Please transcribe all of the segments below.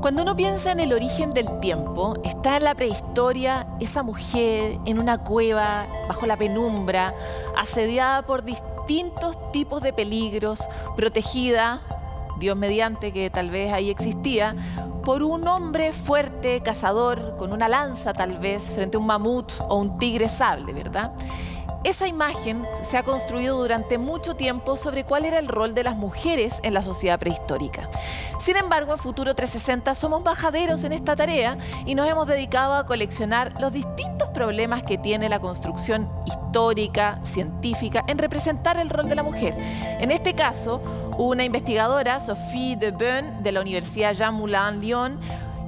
Cuando uno piensa en el origen del tiempo, está en la prehistoria esa mujer en una cueva, bajo la penumbra, asediada por distintos tipos de peligros, protegida, Dios mediante que tal vez ahí existía, por un hombre fuerte, cazador, con una lanza tal vez, frente a un mamut o un tigre sable, ¿verdad? Esa imagen se ha construido durante mucho tiempo sobre cuál era el rol de las mujeres en la sociedad prehistórica. Sin embargo, en Futuro 360 somos majaderos en esta tarea y nos hemos dedicado a coleccionar los distintos problemas que tiene la construcción histórica, científica, en representar el rol de la mujer. En este caso, una investigadora, Sophie de Boon, de la Universidad Jean Moulin Lyon,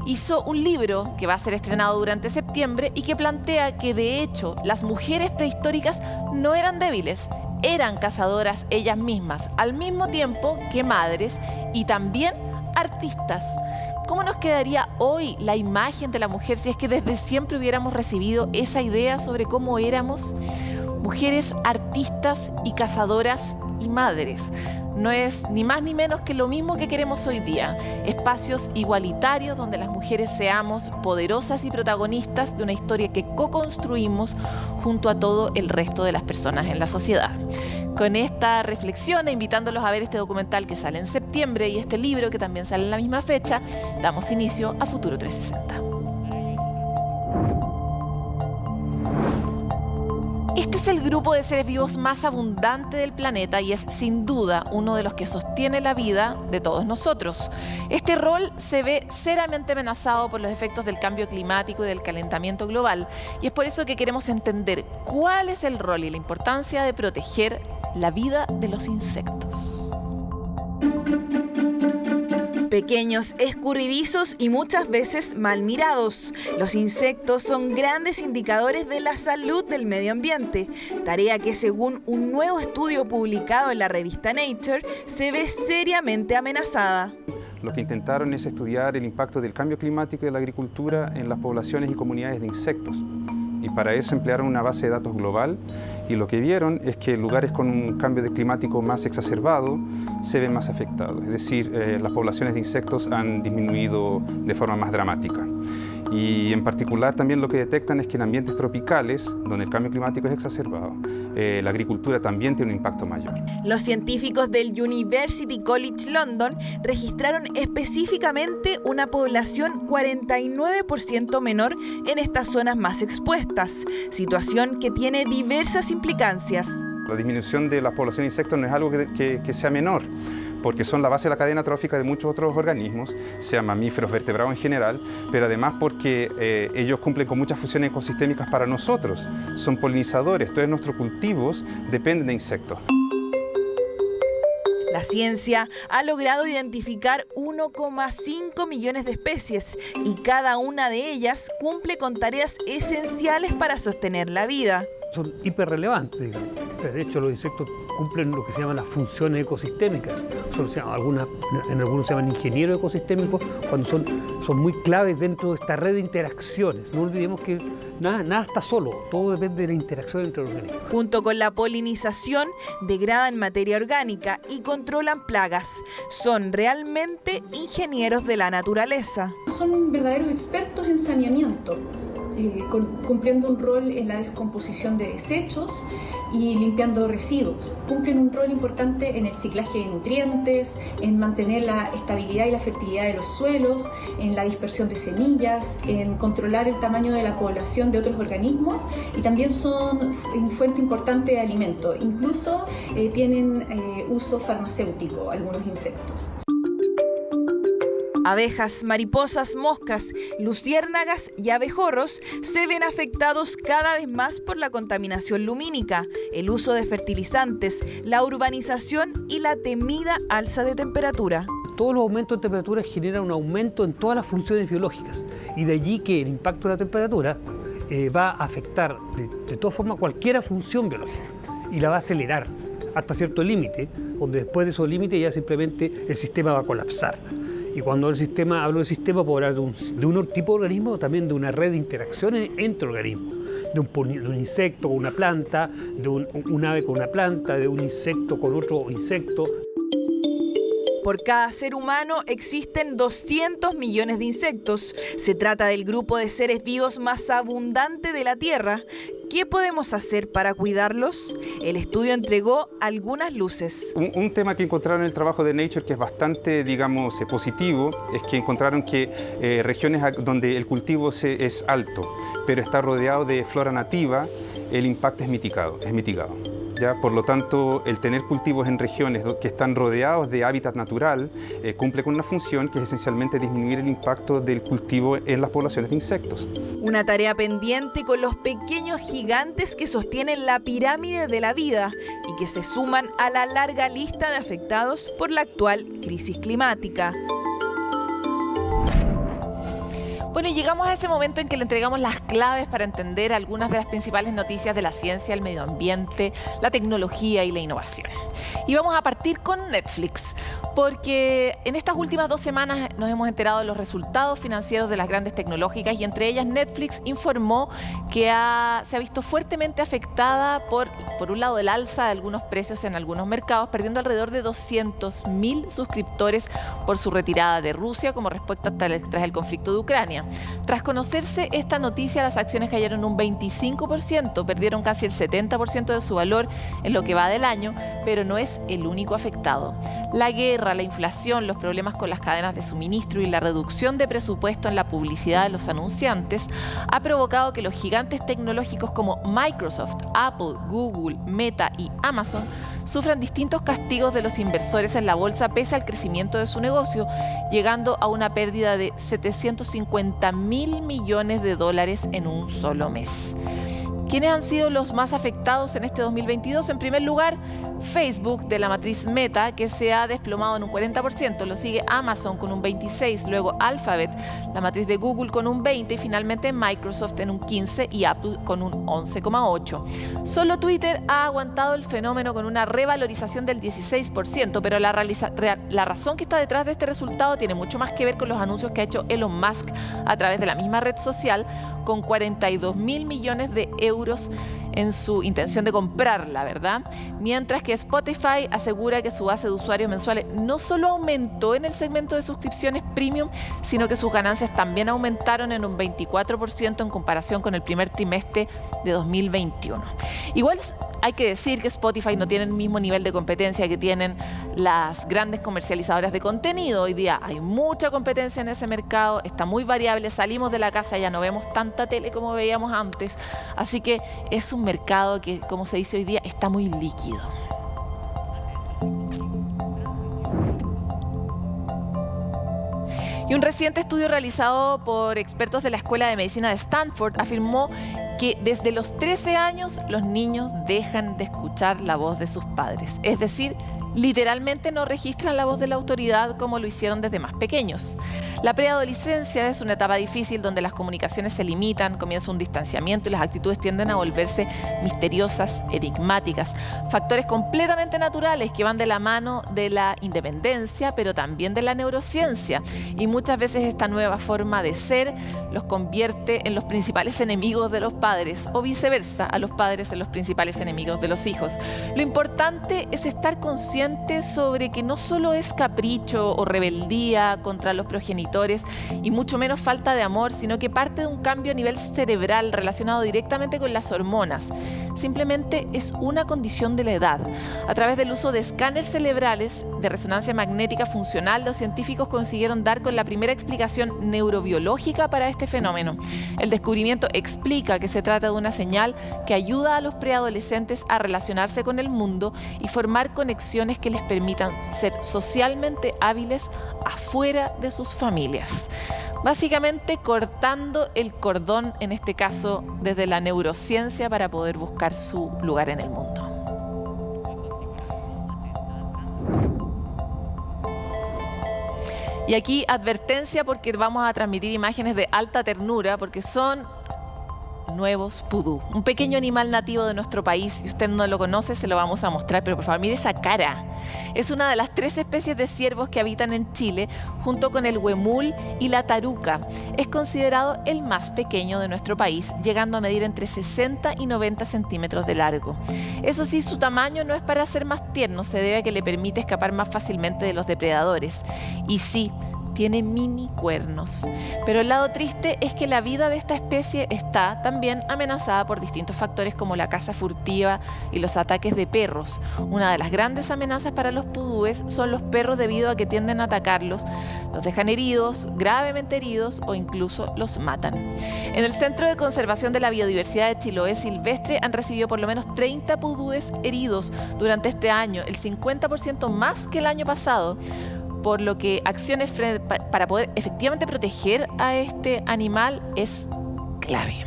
hizo un libro que va a ser estrenado durante septiembre y que plantea que, de hecho, las mujeres prehistóricas no eran débiles, eran cazadoras ellas mismas, al mismo tiempo que madres y también artistas. ¿Cómo nos quedaría hoy la imagen de la mujer si es que desde siempre hubiéramos recibido esa idea sobre cómo éramos? Mujeres artistas y cazadoras y madres. No es ni más ni menos que lo mismo que queremos hoy día. Espacios igualitarios donde las mujeres seamos poderosas y protagonistas de una historia que co-construimos junto a todo el resto de las personas en la sociedad. Con esta reflexión e invitándolos a ver este documental que sale en septiembre y este libro que también sale en la misma fecha, damos inicio a Futuro 360. Este es el grupo de seres vivos más abundante del planeta y es sin duda uno de los que sostiene la vida de todos nosotros. Este rol se ve seriamente amenazado por los efectos del cambio climático y del calentamiento global, y es por eso que queremos entender cuál es el rol y la importancia de proteger la vida de los insectos. Pequeños, escurridizos y muchas veces mal mirados. Los insectos son grandes indicadores de la salud del medio ambiente, tarea que según un nuevo estudio publicado en la revista Nature se ve seriamente amenazada. Lo que intentaron es estudiar el impacto del cambio climático y de la agricultura en las poblaciones y comunidades de insectos. Y para eso emplearon una base de datos global y lo que vieron es que lugares con un cambio climático más exacerbado se ven más afectados. Es decir, las poblaciones de insectos han disminuido de forma más dramática. Y en particular también lo que detectan es que en ambientes tropicales, donde el cambio climático es exacerbado, la agricultura también tiene un impacto mayor. Los científicos del University College London registraron específicamente una población 49% menor en estas zonas más expuestas, situación que tiene diversas implicancias. La disminución de la población de insectos no es algo que sea menor, porque son la base de la cadena trófica de muchos otros organismos, sean mamíferos, vertebrados en general, pero además porque ellos cumplen con muchas funciones ecosistémicas para nosotros. Son polinizadores, todos nuestros cultivos dependen de insectos. La ciencia ha logrado identificar 1,5 millones de especies y cada una de ellas cumple con tareas esenciales para sostener la vida. Son hiperrelevantes, digamos. O sea, de hecho, los insectos cumplen lo que se llaman las funciones ecosistémicas. En algunos se llaman ingenieros ecosistémicos, cuando son muy claves dentro de esta red de interacciones. No olvidemos que nada está solo, todo depende de la interacción entre los organismos. Junto con la polinización, degradan materia orgánica y controlan plagas. Son realmente ingenieros de la naturaleza. Son verdaderos expertos en saneamiento, cumpliendo un rol en la descomposición de desechos y limpiando residuos. Cumplen un rol importante en el ciclaje de nutrientes, en mantener la estabilidad y la fertilidad de los suelos, en la dispersión de semillas, en controlar el tamaño de la población de otros organismos y también son fuente importante de alimento. Incluso tienen uso farmacéutico algunos insectos. Abejas, mariposas, moscas, luciérnagas y abejorros se ven afectados cada vez más por la contaminación lumínica, el uso de fertilizantes, la urbanización y la temida alza de temperatura. Todos los aumentos de temperatura generan un aumento en todas las funciones biológicas y de allí que el impacto de la temperatura va a afectar de todas formas cualquier función biológica y la va a acelerar hasta cierto límite, donde después de esos límites ya simplemente el sistema va a colapsar. Y cuando hablo del sistema, puedo hablar de un tipo de organismo o también de una red de interacciones entre organismos. De un insecto con una planta, de un ave con una planta, de un insecto con otro insecto. Por cada ser humano existen 200 millones de insectos. Se trata del grupo de seres vivos más abundante de la Tierra. ¿Qué podemos hacer para cuidarlos? El estudio entregó algunas luces. Un tema que encontraron en el trabajo de Nature que es bastante, digamos, positivo, es que encontraron que regiones donde el cultivo es alto, pero está rodeado de flora nativa, el impacto es mitigado. ¿Ya? Por lo tanto, el tener cultivos en regiones que están rodeados de hábitat natural cumple con una función que es esencialmente disminuir el impacto del cultivo en las poblaciones de insectos. Una tarea pendiente con los pequeños gigantes que sostienen la pirámide de la vida y que se suman a la larga lista de afectados por la actual crisis climática. Bueno, y llegamos a ese momento en que le entregamos las claves para entender algunas de las principales noticias de la ciencia, el medio ambiente, la tecnología y la innovación. Y vamos a partir con Netflix, porque en estas últimas 2 semanas nos hemos enterado de los resultados financieros de las grandes tecnológicas y entre ellas Netflix informó que se ha visto fuertemente afectada por un lado el alza de algunos precios en algunos mercados, perdiendo alrededor de 200.000 suscriptores por su retirada de Rusia como respuesta tras el conflicto de Ucrania. Tras conocerse esta noticia, las acciones cayeron un 25%, perdieron casi el 70% de su valor en lo que va del año, pero no es el único afectado. La guerra, la inflación, los problemas con las cadenas de suministro y la reducción de presupuesto en la publicidad de los anunciantes ha provocado que los gigantes tecnológicos como Microsoft, Apple, Google, Meta y Amazon sufran distintos castigos de los inversores en la bolsa pese al crecimiento de su negocio, llegando a una pérdida de 750.000 millones de dólares en un solo mes. ¿Quiénes han sido los más afectados en este 2022? En primer lugar, Facebook, de la matriz Meta, que se ha desplomado en un 40%, lo sigue Amazon con un 26%, luego Alphabet, la matriz de Google, con un 20% y finalmente Microsoft en un 15% y Apple con un 11,8%. Solo Twitter ha aguantado el fenómeno con una revalorización del 16%, pero la razón que está detrás de este resultado tiene mucho más que ver con los anuncios que ha hecho Elon Musk a través de la misma red social, con 42.000 millones de euros en su intención de comprarla, ¿verdad? Mientras que Spotify asegura que su base de usuarios mensuales no solo aumentó en el segmento de suscripciones premium, sino que sus ganancias también aumentaron en un 24% en comparación con el primer trimestre de 2021. Igual hay que decir que Spotify no tiene el mismo nivel de competencia que tienen las grandes comercializadoras de contenido. Hoy día hay mucha competencia en ese mercado, está muy variable, salimos de la casa, ya no vemos tanta tele como veíamos antes, así que es un mercado que, como se dice hoy día, está muy líquido. Y un reciente estudio realizado por expertos de la Escuela de Medicina de Stanford afirmó que desde los 13 años los niños dejan de escuchar la voz de sus padres. Es decir, literalmente no registran la voz de la autoridad como lo hicieron desde más pequeños. La preadolescencia es una etapa difícil donde las comunicaciones se limitan, comienza un distanciamiento y las actitudes tienden a volverse misteriosas, enigmáticas. Factores completamente naturales que van de la mano de la independencia, pero también de la neurociencia. Y muchas veces esta nueva forma de ser los convierte en los principales enemigos de los padres o viceversa, a los padres en los principales enemigos de los hijos. Lo importante es estar consciente sobre que no solo es capricho o rebeldía contra los progenitores y mucho menos falta de amor, sino que parte de un cambio a nivel cerebral relacionado directamente con las hormonas. Simplemente es una condición de la edad. A través del uso de escáneres cerebrales de resonancia magnética funcional, los científicos consiguieron dar con la primera explicación neurobiológica para este fenómeno. El descubrimiento explica que se trata de una señal que ayuda a los preadolescentes a relacionarse con el mundo y formar conexiones que les permitan ser socialmente hábiles afuera de sus familias. Básicamente cortando el cordón, en este caso desde la neurociencia, para poder buscar su lugar en el mundo. Y aquí advertencia porque vamos a transmitir imágenes de alta ternura porque son nuevos pudú. Un pequeño animal nativo de nuestro país. Si usted no lo conoce, se lo vamos a mostrar, pero por favor, mire esa cara. Es una de las 3 especies de ciervos que habitan en Chile, junto con el huemul y la taruca. Es considerado el más pequeño de nuestro país, llegando a medir entre 60 y 90 centímetros de largo. Eso sí, su tamaño no es para ser más tierno, se debe a que le permite escapar más fácilmente de los depredadores. Y sí, tiene mini cuernos. Pero el lado triste es que la vida de esta especie está también amenazada por distintos factores como la caza furtiva y los ataques de perros. Una de las grandes amenazas para los pudúes son los perros debido a que tienden a atacarlos, los dejan heridos, gravemente heridos o incluso los matan. En el Centro de Conservación de la Biodiversidad de Chiloé Silvestre han recibido por lo menos 30 pudúes heridos durante este año, el 50% más que el año pasado. Por lo que acciones para poder efectivamente proteger a este animal es clave.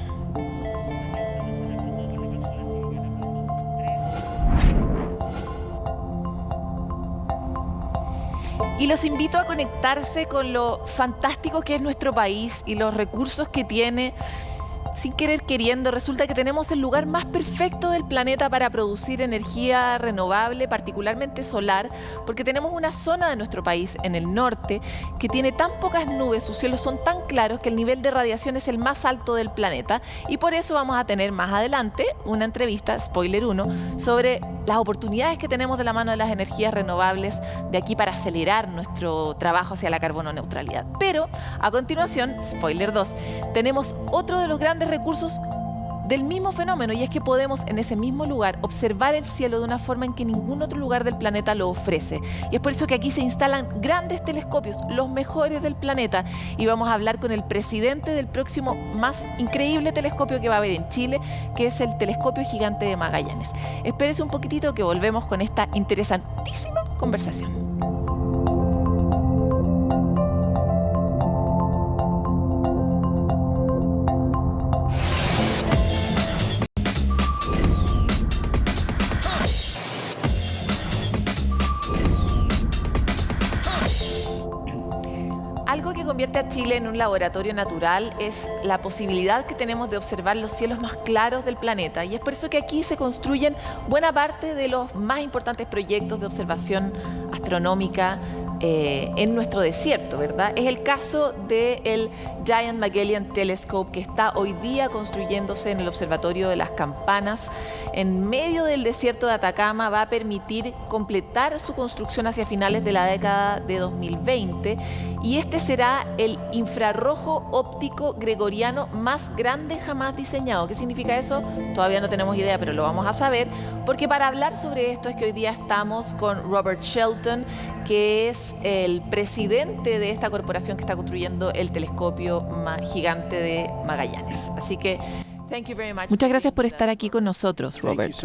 Y los invito a conectarse con lo fantástico que es nuestro país y los recursos que tiene. Sin querer queriendo, resulta que tenemos el lugar más perfecto del planeta para producir energía renovable, particularmente solar, porque tenemos una zona de nuestro país en el norte que tiene tan pocas nubes, sus cielos son tan claros que el nivel de radiación es el más alto del planeta, y por eso vamos a tener más adelante una entrevista, spoiler 1, sobre las oportunidades que tenemos de la mano de las energías renovables de aquí para acelerar nuestro trabajo hacia la carbono neutralidad. Pero a continuación, spoiler 2, tenemos otro de los grandes recursos del mismo fenómeno, y es que podemos en ese mismo lugar observar el cielo de una forma en que ningún otro lugar del planeta lo ofrece. Y es por eso que aquí se instalan grandes telescopios, los mejores del planeta, y vamos a hablar con el presidente del próximo más increíble telescopio que va a haber en Chile, que es el Telescopio Gigante de Magallanes. Espérese un poquitito que volvemos con esta interesantísima conversación. Algo que convierte a Chile en un laboratorio natural es la posibilidad que tenemos de observar los cielos más claros del planeta, y es por eso que aquí se construyen buena parte de los más importantes proyectos de observación astronómica en nuestro desierto, ¿verdad? Es el caso del Giant Magellan Telescope, que está hoy día construyéndose en el Observatorio de las Campanas, en medio del desierto de Atacama. Va a permitir completar su construcción hacia finales de la década de 2020, y este será el infrarrojo óptico gregoriano más grande jamás diseñado. ¿Qué significa eso? Todavía no tenemos idea, pero lo vamos a saber, porque para hablar sobre esto es que hoy día estamos con Robert Shelton, que es el presidente de esta corporación que está construyendo el telescopio gigante de Magallanes. Así que muchas gracias por estar aquí con nosotros, Robert.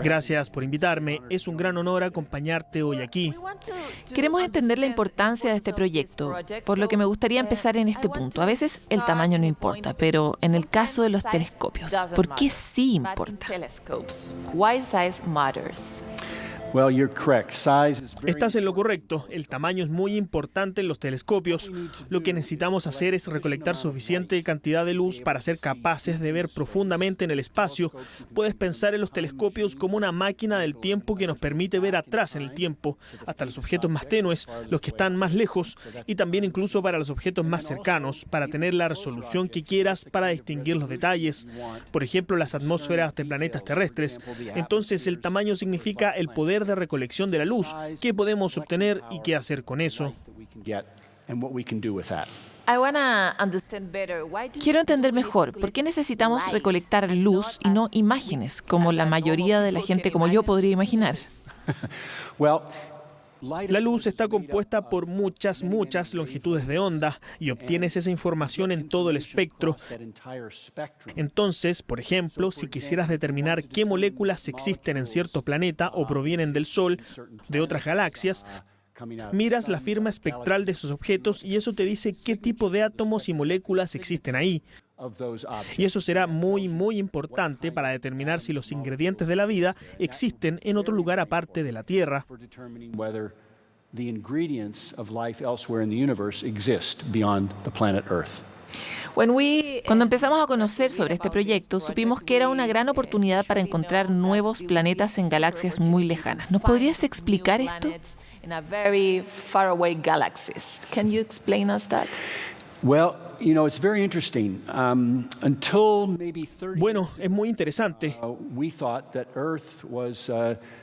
Gracias por invitarme. Es un gran honor acompañarte hoy aquí. Queremos entender la importancia de este proyecto, por lo que me gustaría empezar en este punto. A veces el tamaño no importa, pero en el caso de los telescopios, ¿por qué sí importa? Why size matters? Estás en lo correcto. El tamaño es muy importante en los telescopios. Lo que necesitamos hacer es recolectar suficiente cantidad de luz para ser capaces de ver profundamente en el espacio. Puedes pensar en los telescopios como una máquina del tiempo que nos permite ver atrás en el tiempo, hasta los objetos más tenues, los que están más lejos, y también incluso para los objetos más cercanos, para tener la resolución que quieras para distinguir los detalles. Por ejemplo, las atmósferas de planetas terrestres. Entonces, el tamaño significa el poder de recolección de la luz, qué podemos obtener y qué hacer con eso. Quiero entender mejor, ¿por qué necesitamos recolectar luz y no imágenes, como la mayoría de la gente como yo podría imaginar? La luz está compuesta por muchas longitudes de onda, y obtienes esa información en todo el espectro. Entonces, por ejemplo, si quisieras determinar qué moléculas existen en cierto planeta o provienen del Sol, de otras galaxias, miras la firma espectral de esos objetos y eso te dice qué tipo de átomos y moléculas existen ahí. Y eso será muy importante para determinar si los ingredientes de la vida existen en otro lugar aparte de la Tierra. Cuando empezamos a conocer sobre este proyecto, supimos que era una gran oportunidad para encontrar nuevos planetas en galaxias muy lejanas. ¿Nos podrías explicar esto? Well, you know, it's very interesting. Until maybe 30 Bueno, es muy interesante. we thought that Earth was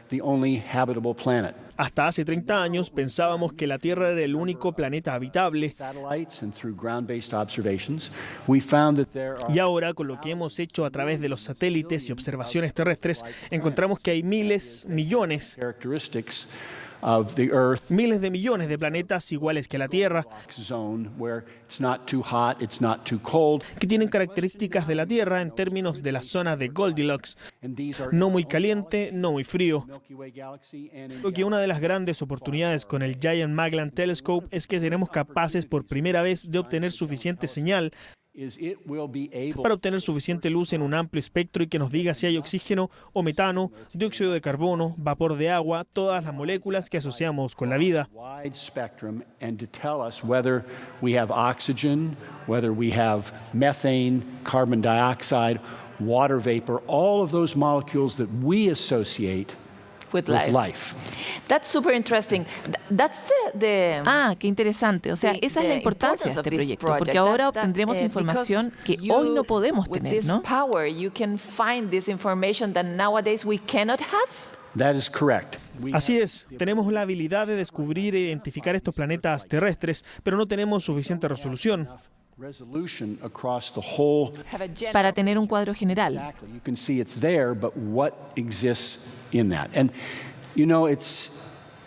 the only habitable planet. Hasta hace 30 años pensábamos que la Tierra era el único planeta habitable. Satellites and through ground-based observations, we found that there are Y ahora, con lo que hemos hecho a través de los satélites y observaciones terrestres, encontramos que hay miles, millones, characteristics of the Earth miles de millones de planetas iguales que la Tierra, zone where it's not too hot, it's not too cold, que tienen características de la Tierra en términos de la zona de Goldilocks, and these are no muy caliente, no muy frío. Milky Way galaxy and in Creo que una de las grandes oportunidades con el Giant Magellan Telescope es que seremos capaces por primera vez de obtener suficiente señal is it will be able para obtener suficiente luz en un amplio espectro y que nos diga si hay oxígeno o metano, dióxido de carbono, vapor de agua, todas las moléculas que asociamos con la vida. wide spectrum and to tell us whether we have oxygen, whether we have methane, carbon dioxide, water vapor, all of those molecules that we associate With with life. That's super interesting. That's the Ah, qué interesante. O sea, esa es la importancia de este proyecto, porque ahora obtendremos información que hoy no podemos with tener, this ¿no? power, you can find this information that nowadays we cannot have. That is correct. We Así es, tenemos la habilidad de descubrir e identificar estos planetas terrestres, pero no tenemos suficiente resolución. resolution across the whole. Para tener un cuadro general. Exactly. You can see it's there, but what exists in that? And you know, it's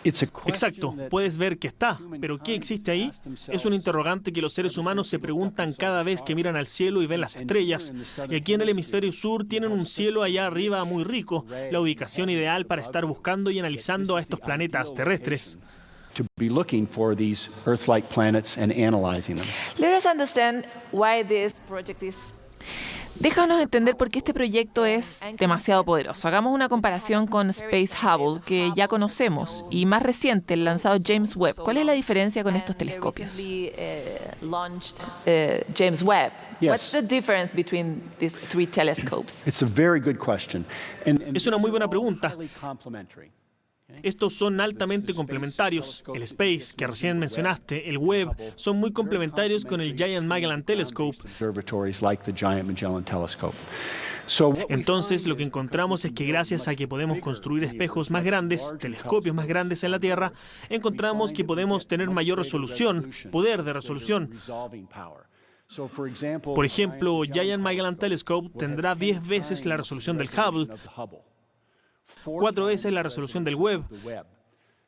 a question Exacto, that puedes ver que está, pero ¿qué existe ahí? Es un interrogante que los seres humanos se preguntan cada vez que miran al cielo y ven las estrellas. Y aquí en el hemisferio sur tienen un cielo allá arriba muy rico, la ubicación ideal para estar buscando y analizando a estos planetas terrestres. to be looking for these Earth-like planets and analyzing them. Let us understand why this project is. Déjanos entender por qué este proyecto es demasiado poderoso. Hagamos una comparación con Space Hubble, que ya conocemos, y más reciente, el lanzado James Webb. ¿Cuál es la diferencia con estos telescopios? Recently, launched James Webb. Yes. What's the difference between these three telescopes? It's a very good question. And Es una muy buena pregunta. highly complementary. Estos son altamente complementarios. El Space, que recién mencionaste, el Webb, son muy complementarios con el Giant Magellan Telescope. Observatories like the Giant Magellan Telescope. So what we Entonces, lo que encontramos es que gracias a que podemos construir espejos más grandes, telescopios más grandes en la Tierra, encontramos que podemos tener mayor resolución, poder de resolución. resolving power. So for example, Por ejemplo, Giant Magellan Telescope tendrá 10 veces la resolución del Hubble, of the Hubble. 4 veces la resolución del Webb, The Webb.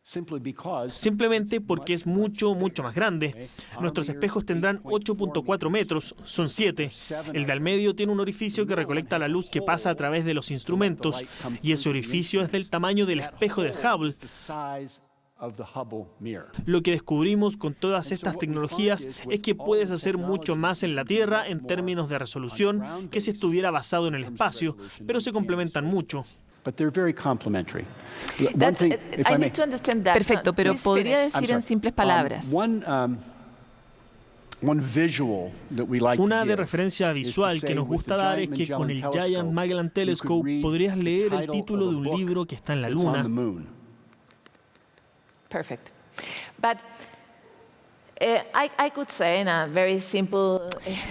Simply because simplemente porque es mucho, mucho más grande. Nuestros espejos tendrán 8.4 metros, son 7. El de al medio tiene un orificio que recolecta la luz que pasa a través de los instrumentos, y ese orificio es del tamaño del espejo del Hubble. the size of the Hubble mirror. Lo que descubrimos con todas estas tecnologías es que puedes hacer mucho más en la Tierra en términos de resolución que si estuviera basado en el espacio, pero se complementan mucho. But they're very complementary. One That, thing, if I I may. need to understand that. Perfecto, pero Please podría finish. I'm decir en sorry. simples palabras. One visual that we like Una to de give referencia is to visual say que nos with gusta the dar es Giant que con el Magellan Giant Telescope, Magellan you could Telescope read podrías the leer el title título of de a un book libro que está en la that's on the Luna. moon. Perfect. But I could say in a very simple.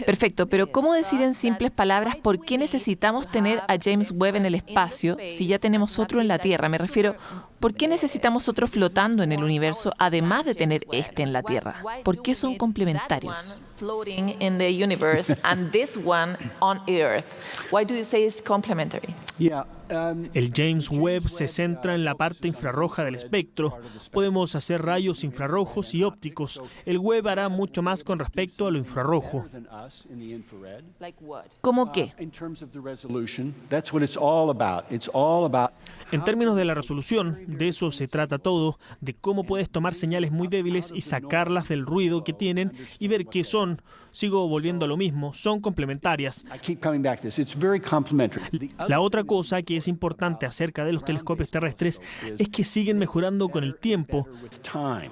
Perfecto, pero ¿cómo decir en simples palabras por qué necesitamos tener a James Webb en el espacio si ya tenemos otro en la Tierra? Me refiero, ¿por qué necesitamos otro flotando en el universo además de tener este en la Tierra? ¿Por qué son complementarios? Floating in the universe and this one on Earth. Why do you say it's complementary? Yeah. El James Webb se centra en la parte infrarroja del espectro. Podemos hacer rayos infrarrojos y ópticos. El Webb hará mucho más con respecto a lo infrarrojo. Than us in the infrared. Like what? ¿Cómo qué? In terms of the resolution, that's what it's all about. It's all about En términos de la resolución, de eso se trata todo, de cómo puedes tomar señales muy débiles y sacarlas del ruido que tienen y ver qué son. Sigo volviendo a lo mismo, son complementarias. I keep coming back to this. It's very complementary. The other La otra cosa que es importante acerca de los telescopios terrestres es que siguen mejorando con el tiempo. with time.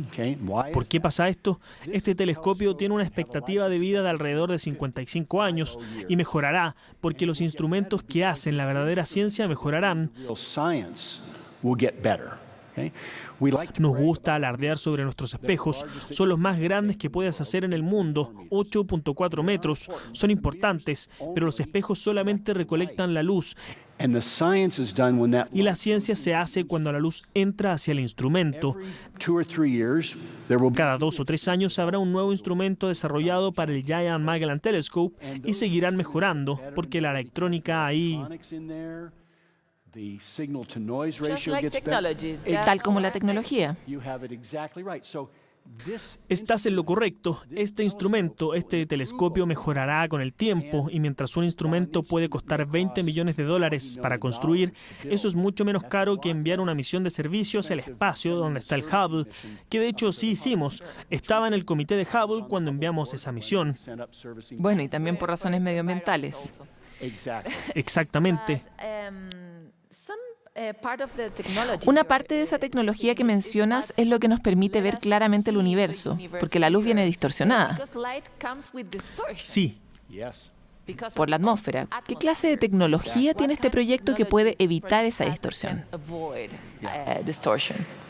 Okay, why is ¿Por qué pasa esto? Este telescopio tiene una expectativa de vida de alrededor de 55 años y mejorará porque los instrumentos que hacen la verdadera ciencia mejorarán. real science will get better? Okay? We like to Nos gusta alardear sobre nuestros espejos. Son los más grandes que puedes hacer en el mundo, 8.4 metros. Son importantes, pero los espejos solamente recolectan la luz and the science is done when that y la ciencia se hace cuando la luz entra hacia el instrumento. 2 or 3 years there will be Cada 2 o 3 años habrá un nuevo instrumento desarrollado para el Giant Magellan Telescope y seguirán mejorando porque la electrónica ahí, electronics in there. The signal to noise Just ratio like gets better. technology. Tal como la tecnología. You have it exactly right. So this estás en lo correcto. Este instrumento, este telescopio mejorará con el tiempo y mientras un instrumento puede costar $20 millones para construir, eso es mucho menos caro que enviar una misión de servicio hacia el espacio donde está el Hubble, que de hecho sí hicimos. Estaba en el comité de Hubble cuando enviamos esa misión. send up servicing. Bueno, y también por razones medioambientales. Exactly. Exactamente. Una parte de esa tecnología que mencionas es lo que nos permite ver claramente el universo, porque la luz viene distorsionada Sí. Yes. por la atmósfera. ¿Qué clase de tecnología tiene este proyecto que puede evitar esa distorsión?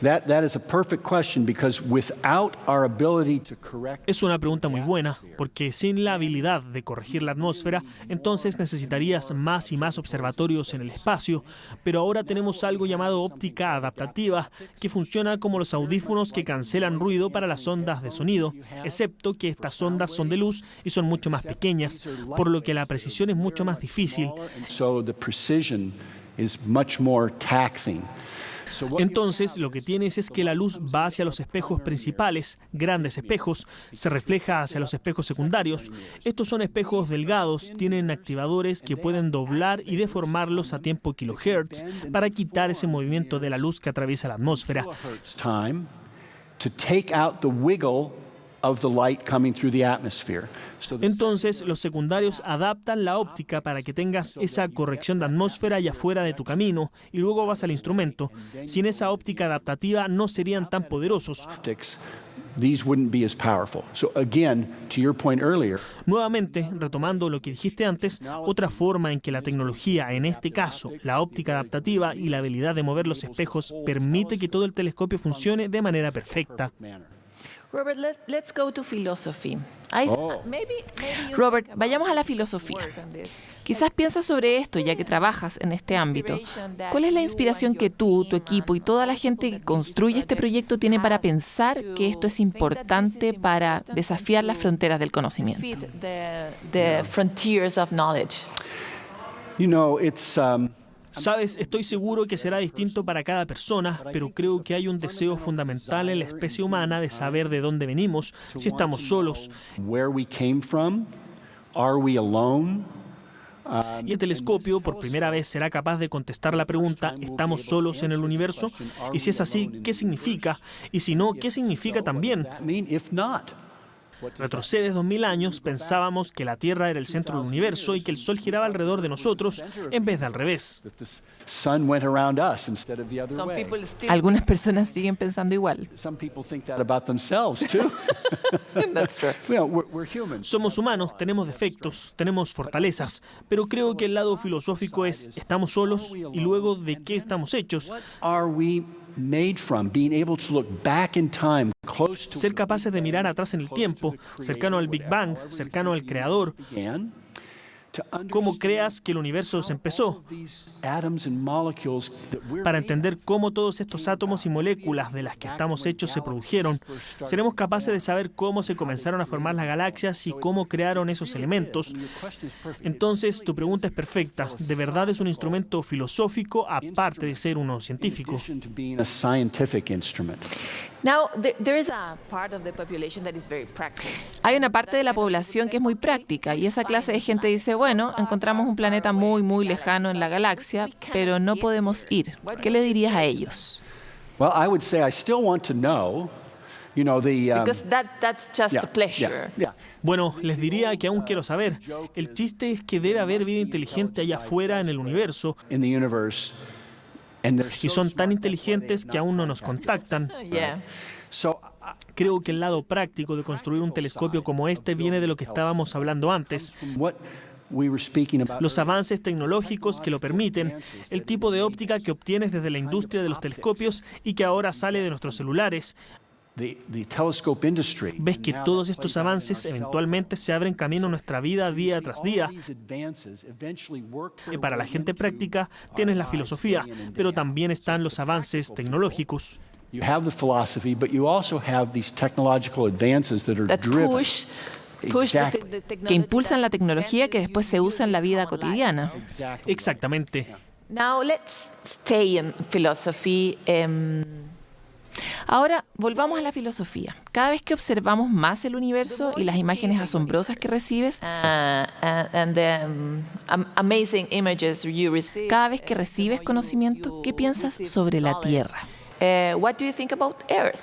That is a perfect question because without our ability to correct Es una pregunta muy buena, porque sin la habilidad de corregir la atmósfera, entonces necesitarías más y más observatorios en el espacio, pero ahora tenemos algo llamado óptica adaptativa, que funciona como los audífonos que cancelan ruido para las ondas de sonido, excepto que estas ondas son de luz y son mucho más pequeñas, por lo que la precisión es mucho más difícil. so the precision is much more taxing. So what Entonces, lo que tienes es que la luz va hacia los espejos principales, grandes espejos, se refleja hacia los espejos secundarios. Estos son espejos delgados, tienen activadores que pueden doblar y deformarlos a tiempo kilohertz para quitar ese movimiento de la luz que atraviesa la atmósfera. it's time to take out the wiggle of the light coming through the atmosphere. So the Entonces, los secundarios adaptan la óptica para que tengas esa corrección de atmósfera y afuera de tu camino, y luego vas al instrumento. Sin esa óptica adaptativa no serían tan poderosos. optics, these wouldn't be as powerful. So again, to your point earlier, Nuevamente, retomando lo que dijiste antes, otra forma en que la tecnología, en este caso, la óptica adaptativa y la habilidad de mover los espejos, permite que todo el telescopio funcione de manera perfecta. Robert, let's go to philosophy. Robert, vayamos a la filosofía. Quizás piensas sobre esto ya que trabajas en este ámbito. ¿Cuál es la inspiración que tú, tu equipo y toda la gente que construye este proyecto tiene para pensar que esto es importante para desafiar las fronteras del conocimiento? The frontiers of knowledge. you know, it's Sabes, estoy seguro que será distinto para cada persona, pero creo que hay un deseo fundamental en la especie humana de saber de dónde venimos, si estamos solos. where we came from. Are we alone? Y el telescopio por primera vez será capaz de contestar la pregunta, ¿estamos solos en el universo? Y si es así, ¿qué significa? Y si no, ¿qué significa también? I mean, if not, Retrocedes 2000 años, pensábamos que la Tierra era el centro del universo y que el Sol giraba alrededor de nosotros en vez de al revés. that the sun went around us instead of the other Some way. people still Algunas personas siguen pensando igual. Some people think that about themselves too. that's true. You know, we're humans. Somos humanos, tenemos defectos, tenemos fortalezas, pero creo que el lado filosófico es, ¿estamos solos? Y luego, ¿de qué estamos hechos? Are we made from? Being able to look back in time, close to Ser capaces de mirar atrás en el tiempo, cercano al Big Bang, cercano al Creador, began, to cómo understand creas que el universo se empezó, these atoms and molecules that we're para made entender cómo todos estos átomos y moléculas de las que estamos hechos se produjeron. Seremos capaces de saber cómo se comenzaron a formar las galaxias y cómo crearon esos elementos. Entonces, tu pregunta es perfecta. De verdad es un instrumento filosófico aparte de ser uno científico. in addition to being a scientific instrument. Now, there is a part of the population that is very practical. Hay una parte de la población que es muy práctica y esa clase de gente dice, bueno, encontramos un planeta muy, muy lejano en la galaxia, pero no podemos ir. ¿Qué le dirías a ellos? Well, I would say I still want to know, you know, the Because that's just a pleasure. yeah. Bueno, les diría que aún quiero saber. El chiste es que debe haber vida inteligente allá afuera en el universo. In the universe, Y son tan inteligentes que aún no nos contactan. Yeah. Creo que el lado práctico de construir un telescopio como este viene de lo que estábamos hablando antes. Los avances tecnológicos que lo permiten, el tipo de óptica que obtienes desde la industria de los telescopios y que ahora sale de nuestros celulares. Ves que todos estos avances eventualmente se abren camino a nuestra vida día tras día. Y para la gente práctica tienes la filosofía, pero también están los avances tecnológicos. Que impulsan la tecnología que después se usa en la vida cotidiana. Exactamente. Now let's stay in philosophy. Ahora volvamos a la filosofía. Cada vez que observamos más el universo y las imágenes asombrosas que recibes, amazing images you receive, cada vez que recibes conocimiento, ¿qué piensas sobre la Tierra? What do you think about Earth?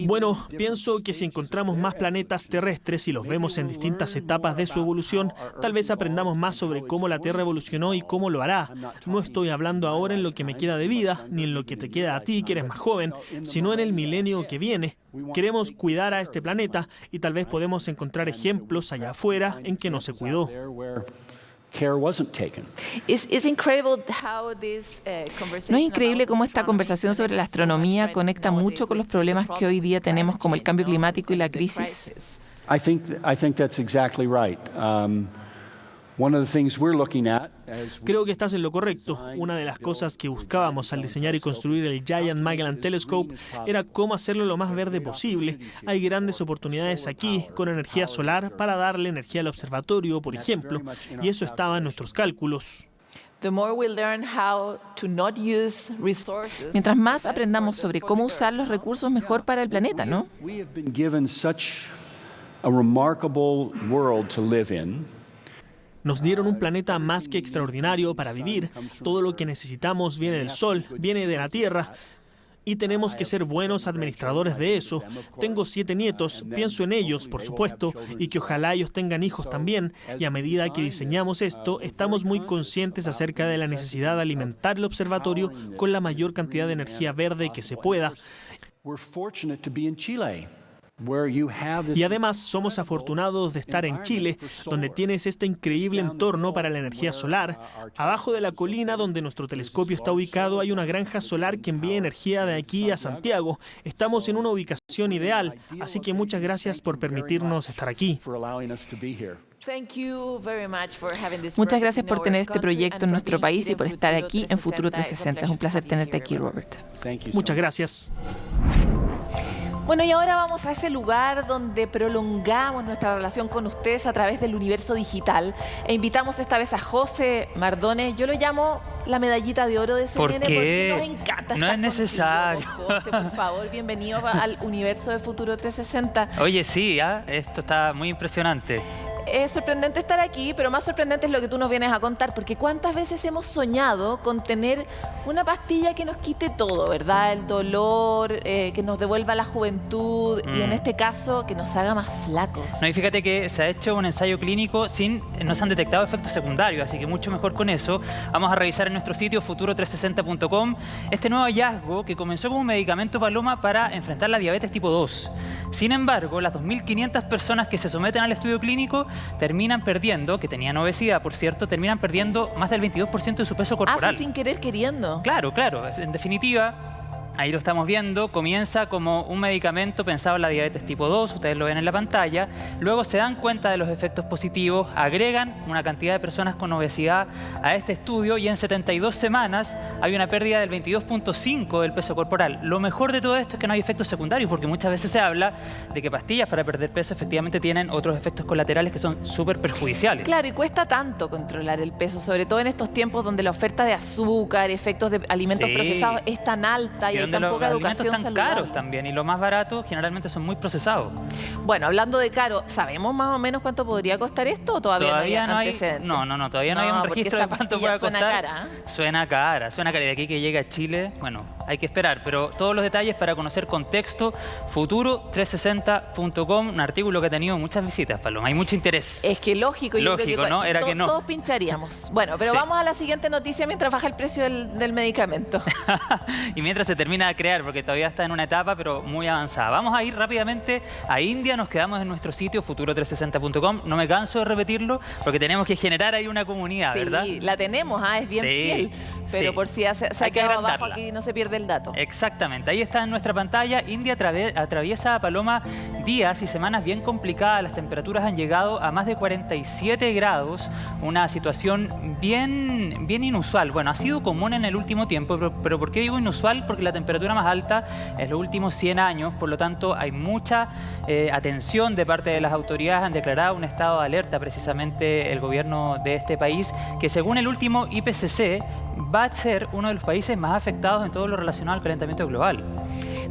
Bueno, pienso que si encontramos más planetas terrestres y los vemos en distintas etapas de su evolución, tal vez aprendamos más sobre cómo la Tierra evolucionó y cómo lo hará. No estoy hablando ahora en lo que me queda de vida, ni en lo que te queda a ti, que eres más joven, sino en el milenio que viene. Queremos cuidar a este planeta y tal vez podemos encontrar ejemplos allá afuera en que no se cuidó. ¿No es increíble cómo esta conversación sobre la astronomía conecta mucho con los problemas que hoy día tenemos, como el cambio climático y la crisis? I think that's exactly right. One of the things we're looking at Creo que estás en lo correcto. Una de las cosas que buscábamos al diseñar y construir el Giant Magellan Telescope era cómo hacerlo lo más verde posible. Hay grandes oportunidades aquí con energía solar para darle energía al observatorio, por ejemplo, y eso estaba en nuestros cálculos. Mientras más aprendamos sobre cómo usar los recursos, mejor para el planeta, ¿no? Nos dieron un planeta más que extraordinario para vivir. Todo lo que necesitamos viene del Sol, viene de la Tierra. Y tenemos que ser buenos administradores de eso. Tengo 7 nietos, pienso en ellos, por supuesto, y que ojalá ellos tengan hijos también. Y a medida que diseñamos esto, estamos muy conscientes acerca de la necesidad de alimentar el observatorio con la mayor cantidad de energía verde que se pueda. Y además somos afortunados de estar en Chile, donde tienes este increíble entorno para la energía solar. Abajo de la colina donde nuestro telescopio está ubicado hay una granja solar que envía energía de aquí a Santiago. Estamos en una ubicación ideal, así que muchas gracias por permitirnos estar aquí. Muchas gracias por tener este proyecto en nuestro país y por estar aquí en Futuro 360. Es un placer tenerte aquí, Robert. Muchas gracias. Bueno, y ahora vamos a ese lugar donde prolongamos nuestra relación con ustedes a través del universo digital. E invitamos esta vez a José Mardones. Yo lo llamo la medallita de oro de CNN porque nos encanta. No es necesario. José, por favor, bienvenido al universo de Futuro 360. Oye, sí, esto está muy impresionante. Es sorprendente estar aquí, pero más sorprendente es lo que tú nos vienes a contar, porque ¿cuántas veces hemos soñado con tener una pastilla que nos quite todo, verdad? El dolor, que nos devuelva la juventud y en este caso que nos haga más flacos. No, y fíjate que se ha hecho un ensayo clínico no se han detectado efectos secundarios, así que mucho mejor con eso. Vamos a revisar en nuestro sitio futuro360.com este nuevo hallazgo que comenzó como un medicamento paloma para enfrentar la diabetes tipo 2. Sin embargo, las 2.500 personas que se someten al estudio clínico terminan perdiendo, que tenían obesidad, por cierto, terminan perdiendo más del 22% de su peso corporal. Fue sin querer queriendo. Claro. En definitiva, ahí lo estamos viendo, comienza como un medicamento pensado en la diabetes tipo 2, ustedes lo ven en la pantalla, luego se dan cuenta de los efectos positivos, agregan una cantidad de personas con obesidad a este estudio y en 72 semanas hay una pérdida del 22.5% del peso corporal. Lo mejor de todo esto es que no hay efectos secundarios, porque muchas veces se habla de que pastillas para perder peso efectivamente tienen otros efectos colaterales que son súper perjudiciales. Claro, y cuesta tanto controlar el peso, sobre todo en estos tiempos donde la oferta de azúcar, efectos de alimentos procesados es tan alta y hay tan poca educación tan saludable. caros también, y lo más barato generalmente son muy procesados. Bueno, hablando de caro, ¿sabemos más o menos cuánto podría costar esto o todavía no hay antecedentes? Todavía no hay un porque registro esa de cuánto pastilla pueda suena costar. cara, ¿eh? Suena cara. Y de aquí que llega a Chile, bueno, hay que esperar. Pero todos los detalles para conocer contexto, futuro360.com, un artículo que ha tenido muchas visitas, Paloma, hay mucho interés. Es que lógico, yo creo que ¿no? Era que no. todos pincharíamos. Bueno, pero Sí. vamos a la siguiente noticia mientras baja el precio del medicamento. Y mientras se termina de crear, porque todavía está en una etapa, pero muy avanzada. Vamos a ir rápidamente a India, nos quedamos en nuestro sitio, futuro360.com. No me canso de repetirlo, porque tenemos que generar ahí una comunidad, ¿verdad? Sí, la tenemos, es bien Sí, fiel. Pero sí. por si se ha Hay que quedado abajo, agrandarla. aquí no se pierde el dato. Exactamente, ahí está en nuestra pantalla. India atraviesa, Paloma, días y semanas bien complicadas. Las temperaturas han llegado a más de 47 grados, una situación bien inusual. Bueno, ha sido común en el último tiempo, pero ¿por qué digo inusual? Porque la temperatura más alta es los últimos 100 años, por lo tanto hay mucha atención de parte de las autoridades. Han declarado un estado de alerta precisamente el gobierno de este país, que según el último IPCC va a ser uno de los países más afectados en todo lo relacionado al calentamiento global.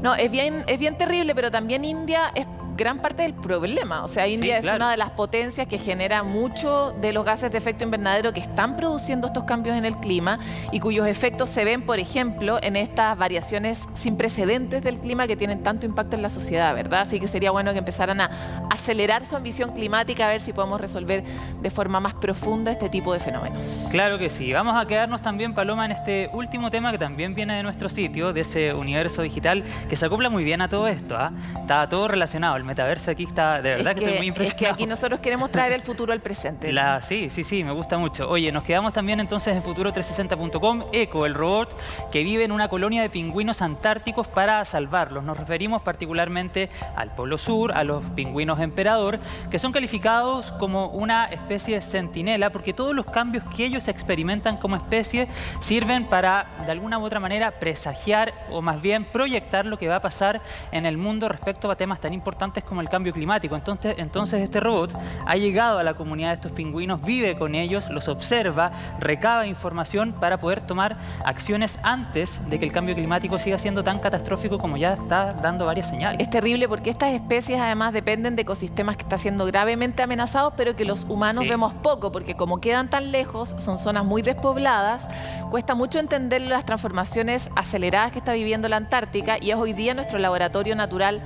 No, es bien terrible, pero también India es gran parte del problema. O sea, India es una de las potencias que genera mucho de los gases de efecto invernadero que están produciendo estos cambios en el clima y cuyos efectos se ven, por ejemplo, en estas variaciones sin precedentes del clima que tienen tanto impacto en la sociedad, ¿verdad? Así que sería bueno que empezaran a acelerar su ambición climática, a ver si podemos resolver de forma más profunda este tipo de fenómenos. Claro que sí. Vamos a quedarnos también, Paloma, en este último tema que también viene de nuestro sitio, de ese universo digital que se acopla muy bien a todo esto. Está todo relacionado. El metaverso aquí está, de verdad que estoy muy impresionado. Es que aquí nosotros queremos traer el futuro al presente. Sí, me gusta mucho. Oye, nos quedamos también entonces en futuro360.com. Eco, el robot que vive en una colonia de pingüinos antárticos para salvarlos. Nos referimos particularmente al Polo Sur, a los pingüinos emperador, que son calificados como una especie centinela, porque todos los cambios que ellos experimentan como especie sirven para, de alguna u otra manera, presagiar o más bien proyectar lo que va a pasar en el mundo respecto a temas tan importantes como el cambio climático. Entonces este robot ha llegado a la comunidad de estos pingüinos, vive con ellos, los observa, recaba información para poder tomar acciones antes de que el cambio climático siga siendo tan catastrófico como ya está dando varias señales. Es terrible porque estas especies además dependen de ecosistemas que están siendo gravemente amenazados, pero que los humanos vemos poco, porque como quedan tan lejos, son zonas muy despobladas, cuesta mucho entender las transformaciones aceleradas que está viviendo la Antártica y es hoy día nuestro laboratorio natural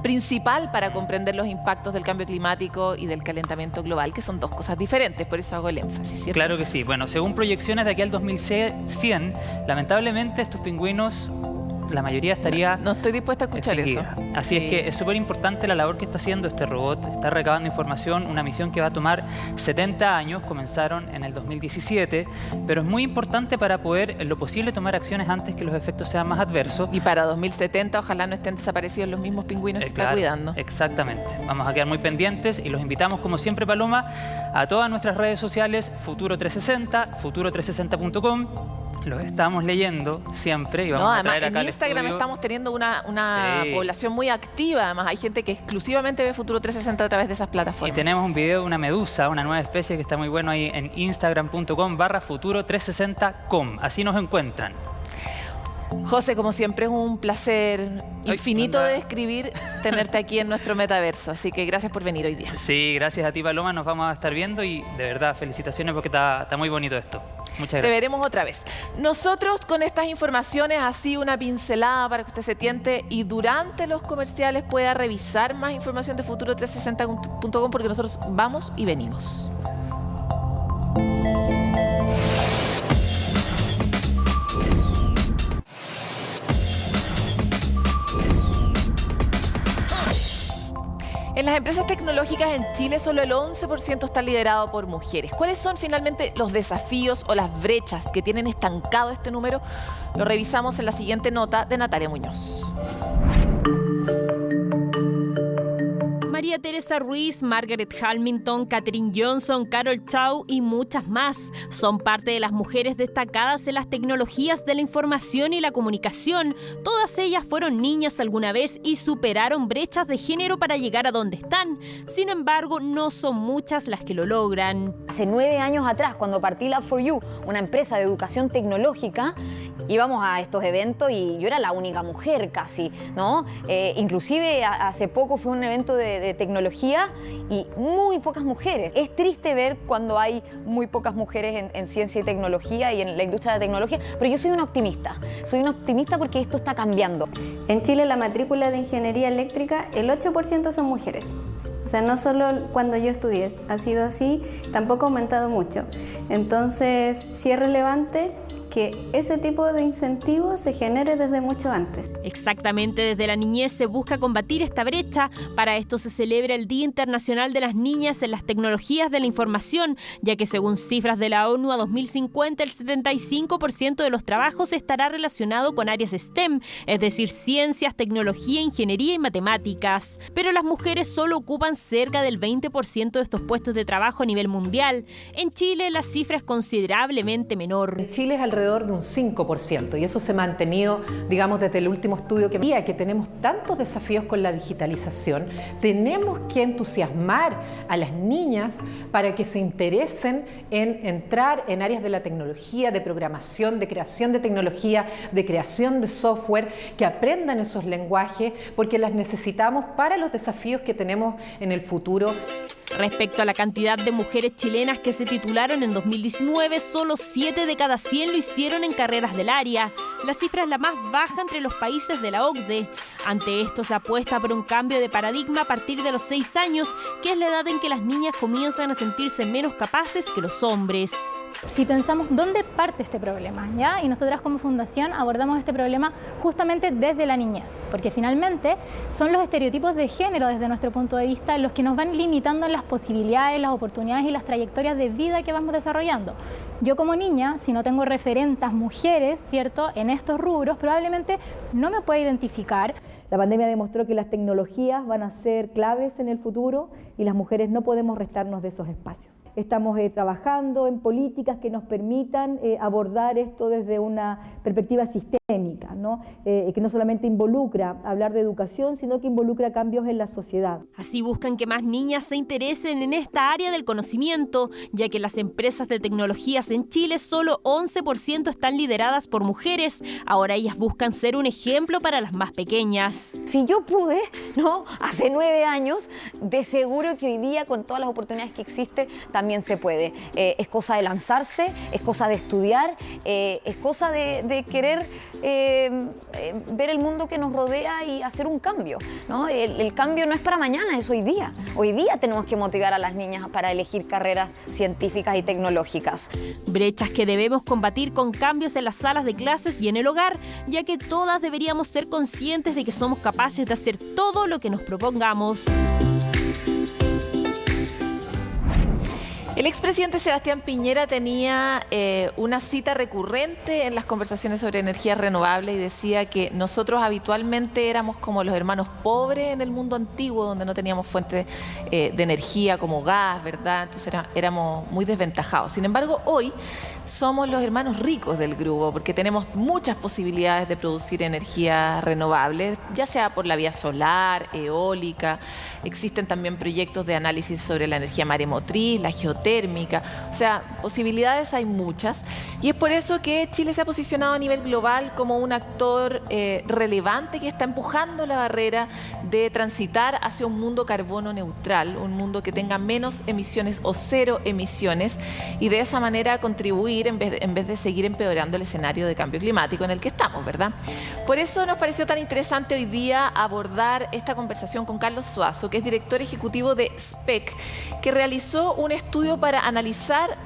principal para comprender los impactos del cambio climático y del calentamiento global, que son dos cosas diferentes, por eso hago el énfasis, ¿cierto? Claro que sí. Bueno, según proyecciones de aquí al 2100, lamentablemente estos pingüinos, la mayoría estaría... No estoy dispuesta a escuchar extinguida. eso. Así es que es súper importante la labor que está haciendo este robot. Está recabando información, una misión que va a tomar 70 años, comenzaron en el 2017, pero es muy importante para poder, en lo posible, tomar acciones antes que los efectos sean más adversos. Y para 2070 ojalá no estén desaparecidos los misos pingüinos que está cuidando. Exactamente. Vamos a quedar muy pendientes y los invitamos, como siempre, Paloma, a todas nuestras redes sociales, Futuro360, futuro360.com. Los estamos leyendo siempre y vamos a traer acá en Instagram estamos teniendo una población muy activa. Además, hay gente que exclusivamente ve Futuro 360 a través de esas plataformas. Y tenemos un video de una medusa, una nueva especie que está muy bueno ahí en instagram.com/futuro360com. Así nos encuentran. José, como siempre, es un placer infinito de describir tenerte aquí en nuestro metaverso. Así que gracias por venir hoy día. Sí, gracias a ti, Paloma. Nos vamos a estar viendo y de verdad, felicitaciones porque está muy bonito esto. Muchas gracias. Te veremos otra vez. Nosotros con estas informaciones, así una pincelada para que usted se tiente y durante los comerciales pueda revisar más información de futuro360.com porque nosotros vamos y venimos. En las empresas tecnológicas en Chile, solo el 11% está liderado por mujeres. ¿Cuáles son finalmente los desafíos o las brechas que tienen estancado este número? Lo revisamos en la siguiente nota de Natalia Muñoz. María Teresa Ruiz, Margaret Hamilton, Katherine Johnson, Carol Chao y muchas más son parte de las mujeres destacadas en las tecnologías de la información y la comunicación. Todas ellas fueron niñas alguna vez y superaron brechas de género para llegar a donde están. Sin embargo, no son muchas las que lo logran. Hace 9 años atrás, cuando partí Lab4U, una empresa de educación tecnológica, íbamos a estos eventos y yo era la única mujer casi, ¿no? Inclusive hace poco fue un evento de tecnología y muy pocas mujeres. Es triste ver cuando hay muy pocas mujeres en ciencia y tecnología y en la industria de la tecnología, pero yo soy una optimista. Soy una optimista porque esto está cambiando. En Chile la matrícula de ingeniería eléctrica, el 8% son mujeres. O sea, no solo cuando yo estudié, ha sido así, tampoco ha aumentado mucho. Entonces, sí es relevante que ese tipo de incentivo se genere desde mucho antes. Exactamente, desde la niñez se busca combatir esta brecha. Para esto se celebra el Día Internacional de las Niñas en las Tecnologías de la Información, ya que según cifras de la ONU a 2050 el 75% de los trabajos estará relacionado con áreas STEM, es decir, ciencias, tecnología, ingeniería y matemáticas. Pero las mujeres solo ocupan cerca del 20% de estos puestos de trabajo a nivel mundial. En Chile la cifra es considerablemente menor. En Chile es alrededor de un 5% y eso se ha mantenido, digamos, desde el último estudio que tenemos tantos desafíos con la digitalización. Tenemos que entusiasmar a las niñas para que se interesen en entrar en áreas de la tecnología, de programación, de creación de tecnología, de creación de software, que aprendan esos lenguajes porque las necesitamos para los desafíos que tenemos en el futuro. Respecto a la cantidad de mujeres chilenas que se titularon en 2019, solo 7 de cada 100 lo hicieron en carreras del área. La cifra es la más baja entre los países de la OCDE. Ante esto se apuesta por un cambio de paradigma a partir de los 6 años, que es la edad en que las niñas comienzan a sentirse menos capaces que los hombres. Si pensamos dónde parte este problema, ¿ya? Y nosotras como fundación abordamos este problema justamente desde la niñez, porque finalmente son los estereotipos de género desde nuestro punto de vista los que nos van limitando en las posibilidades, las oportunidades y las trayectorias de vida que vamos desarrollando. Yo como niña, si no tengo referentas mujeres, ¿cierto?, en estos rubros, probablemente no me pueda identificar. La pandemia demostró que las tecnologías van a ser claves en el futuro y las mujeres no podemos restarnos de esos espacios. Estamos trabajando en políticas que nos permitan abordar esto desde una perspectiva sistémica, ¿no? Que no solamente involucra hablar de educación, sino que involucra cambios en la sociedad. Así buscan que más niñas se interesen en esta área del conocimiento, ya que las empresas de tecnologías en Chile solo 11% están lideradas por mujeres. Ahora ellas buscan ser un ejemplo para las más pequeñas. Si yo pude, ¿no?, hace 9 años, de seguro que hoy día con todas las oportunidades que existen también se puede. Es cosa de lanzarse, es cosa de estudiar, es cosa de querer ver el mundo que nos rodea y hacer un cambio, ¿no? El cambio no es para mañana, es hoy día. Hoy día tenemos que motivar a las niñas para elegir carreras científicas y tecnológicas. Brechas que debemos combatir con cambios en las salas de clases y en el hogar, ya que todas deberíamos ser conscientes de que somos capaces de hacer todo lo que nos propongamos. El expresidente Sebastián Piñera tenía una cita recurrente en las conversaciones sobre energías renovables y decía que nosotros habitualmente éramos como los hermanos pobres en el mundo antiguo, donde no teníamos fuentes de energía como gas, ¿verdad? Entonces éramos muy desventajados. Sin embargo, hoy somos los hermanos ricos del grupo porque tenemos muchas posibilidades de producir energías renovables, ya sea por la vía solar, eólica. Existen también proyectos de análisis sobre la energía maremotriz, la geotérmica. O sea, posibilidades hay muchas. Y es por eso que Chile se ha posicionado a nivel global como un actor relevante que está empujando la barrera de transitar hacia un mundo carbono neutral, un mundo que tenga menos emisiones o cero emisiones y de esa manera contribuir en vez de seguir empeorando el escenario de cambio climático en el que estamos, ¿verdad? Por eso nos pareció tan interesante hoy día abordar esta conversación con Carlos Suazo, que es director ejecutivo de SPEC, que realizó un estudio para analizar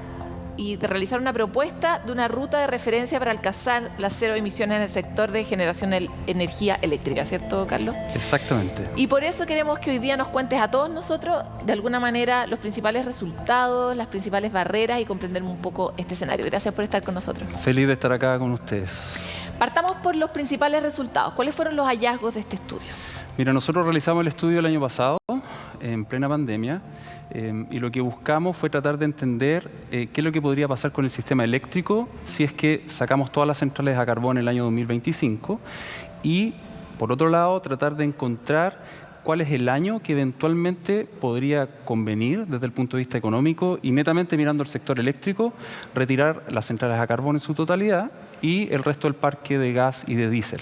y de realizar una propuesta de una ruta de referencia para alcanzar las cero emisiones en el sector de generación de energía eléctrica, ¿cierto, Carlos? Exactamente. Y por eso queremos que hoy día nos cuentes a todos nosotros, de alguna manera, los principales resultados, las principales barreras y comprender un poco este escenario. Gracias por estar con nosotros. Feliz de estar acá con ustedes. Partamos por los principales resultados. ¿Cuáles fueron los hallazgos de este estudio? Mira, nosotros realizamos el estudio el año pasado, en plena pandemia, y lo que buscamos fue tratar de entender qué es lo que podría pasar con el sistema eléctrico si es que sacamos todas las centrales a carbón en el año 2025 y, por otro lado, tratar de encontrar cuál es el año que eventualmente podría convenir desde el punto de vista económico y netamente mirando el sector eléctrico, retirar las centrales a carbón en su totalidad y el resto del parque de gas y de diésel.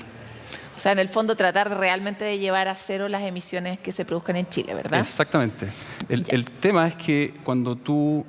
O sea, en el fondo tratar realmente de llevar a cero las emisiones que se produzcan en Chile, ¿verdad? Exactamente. El tema es que cuando tú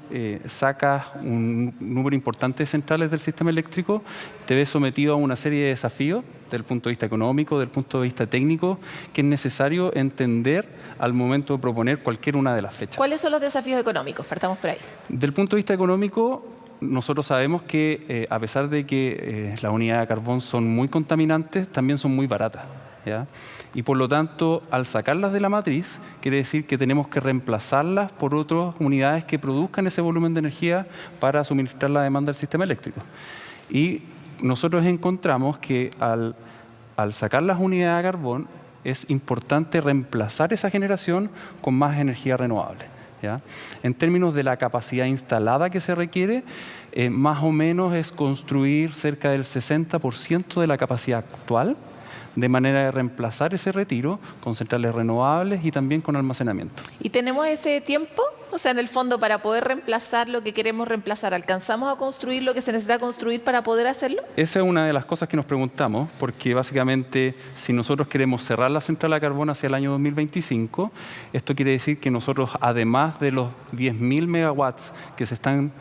sacas un número importante de centrales del sistema eléctrico, te ves sometido a una serie de desafíos desde el punto de vista económico, desde el punto de vista técnico, que es necesario entender al momento de proponer cualquier una de las fechas. ¿Cuáles son los desafíos económicos? Partamos por ahí. Desde el punto de vista económico, nosotros sabemos que a pesar de que las unidades de carbón son muy contaminantes, también son muy baratas, ¿ya? Y por lo tanto, al sacarlas de la matriz, quiere decir que tenemos que reemplazarlas por otras unidades que produzcan ese volumen de energía para suministrar la demanda del sistema eléctrico. Y nosotros encontramos que al sacar las unidades de carbón, es importante reemplazar esa generación con más energía renovable. ¿Ya? En términos de la capacidad instalada que se requiere, más o menos es construir cerca del 60% de la capacidad actual, de manera de reemplazar ese retiro con centrales renovables y también con almacenamiento. ¿Y tenemos ese tiempo? O sea, en el fondo, para poder reemplazar lo que queremos reemplazar, ¿alcanzamos a construir lo que se necesita construir para poder hacerlo? Esa es una de las cosas que nos preguntamos, porque básicamente si nosotros queremos cerrar la central a carbón hacia el año 2025, esto quiere decir que nosotros, además de los 10.000 megawatts que se están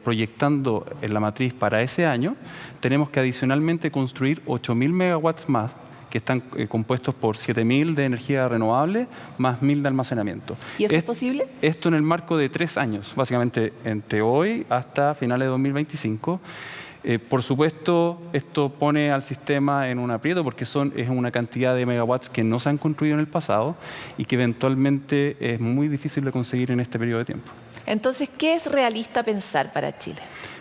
proyectando en la matriz para ese año, tenemos que adicionalmente construir 8.000 megawatts más, que están compuestos por 7.000 de energía renovable más 1.000 de almacenamiento. ¿Y eso es posible? Esto en el marco de 3 años, básicamente entre hoy hasta finales de 2025. Por supuesto, esto pone al sistema en un aprieto porque es una cantidad de megawatts que no se han construido en el pasado y que eventualmente es muy difícil de conseguir en este periodo de tiempo. Entonces, ¿qué es realista pensar para Chile?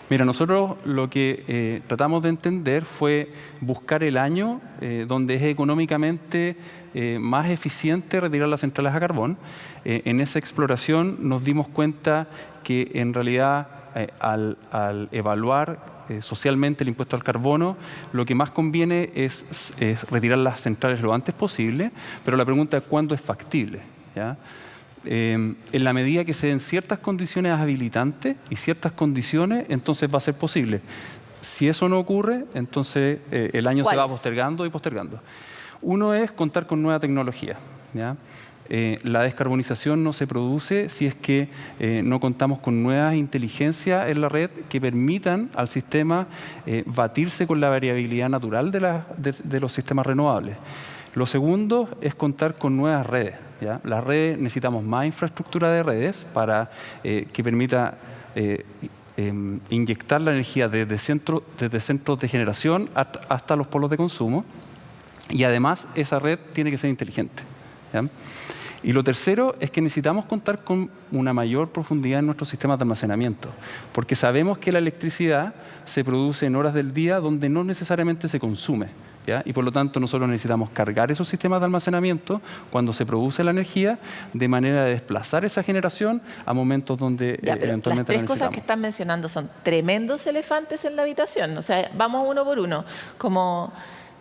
Mira, nosotros lo que tratamos de entender fue buscar el año donde es económicamente más eficiente retirar las centrales a carbón. En esa exploración nos dimos cuenta que en realidad al evaluar socialmente el impuesto al carbono, lo que más conviene es retirar las centrales lo antes posible, pero la pregunta es ¿cuándo es factible? ¿Ya? En la medida que se den ciertas condiciones habilitantes y ciertas condiciones, entonces va a ser posible. Si eso no ocurre, entonces el año se va postergando y postergando. Uno es contar con nueva tecnología, ¿ya? La descarbonización no se produce si es que no contamos con nuevas inteligencias en la red que permitan al sistema batirse con la variabilidad natural de los sistemas renovables. Lo segundo es contar con nuevas redes, ¿ya? Las redes, necesitamos más infraestructura de redes para que permita inyectar la energía desde centros de generación hasta los polos de consumo, y además esa red tiene que ser inteligente, ¿ya? Y lo tercero es que necesitamos contar con una mayor profundidad en nuestros sistemas de almacenamiento, porque sabemos que la electricidad se produce en horas del día donde no necesariamente se consume, ¿ya? Y por lo tanto nosotros necesitamos cargar esos sistemas de almacenamiento cuando se produce la energía, de manera de desplazar esa generación a momentos donde eventualmente la necesitamos. Las tres cosas que están mencionando son tremendos elefantes en la habitación. O sea, vamos uno por uno. Como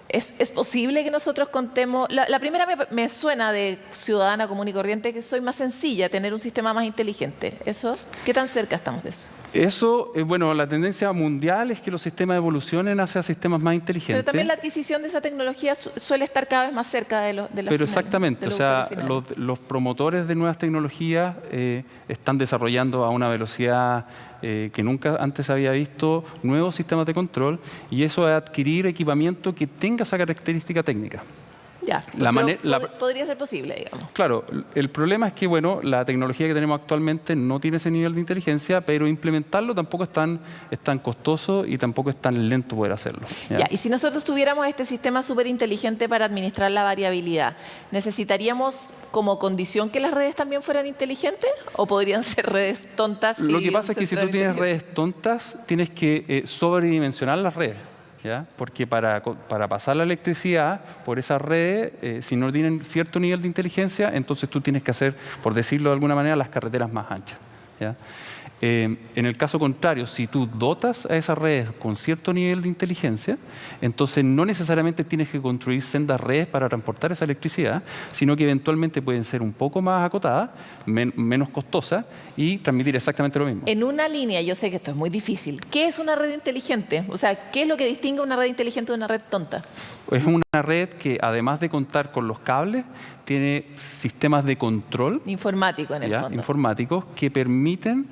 ¿es posible que nosotros contemos? La primera me suena de ciudadana común y corriente, que soy más sencilla, tener un sistema más inteligente. ¿Eso? ¿Qué tan cerca estamos de eso? Eso, bueno, la tendencia mundial es que los sistemas evolucionen hacia sistemas más inteligentes. Pero también la adquisición de esa tecnología suele estar cada vez más cerca de la Pero exactamente, o sea, los promotores de nuevas tecnologías están desarrollando a una velocidad que nunca antes había visto nuevos sistemas de control, y eso es adquirir equipamiento que tenga esa característica técnica. Ya, podría ser posible, digamos. Claro, el problema es que, bueno, la tecnología que tenemos actualmente no tiene ese nivel de inteligencia, pero implementarlo tampoco es tan costoso y tampoco es tan lento poder hacerlo. Ya, y si nosotros tuviéramos este sistema súper inteligente para administrar la variabilidad, ¿necesitaríamos como condición que las redes también fueran inteligentes? ¿O podrían ser redes tontas? Lo que pasa es que si tú tienes redes tontas, tienes que sobredimensionar las redes. ¿ya? Porque para pasar la electricidad por esas redes, si no tienen cierto nivel de inteligencia, entonces tú tienes que hacer, por decirlo de alguna manera, las carreteras más anchas, ¿ya? En el caso contrario, si tú dotas a esas redes con cierto nivel de inteligencia, entonces no necesariamente tienes que construir sendas redes para transportar esa electricidad, sino que eventualmente pueden ser un poco más acotadas, menos costosas y transmitir exactamente lo mismo. En una línea, yo sé que esto es muy difícil, ¿qué es una red inteligente? O sea, ¿qué es lo que distingue una red inteligente de una red tonta? Es una red que, además de contar con los cables, tiene sistemas de control informático en el fondo. Informáticos que permiten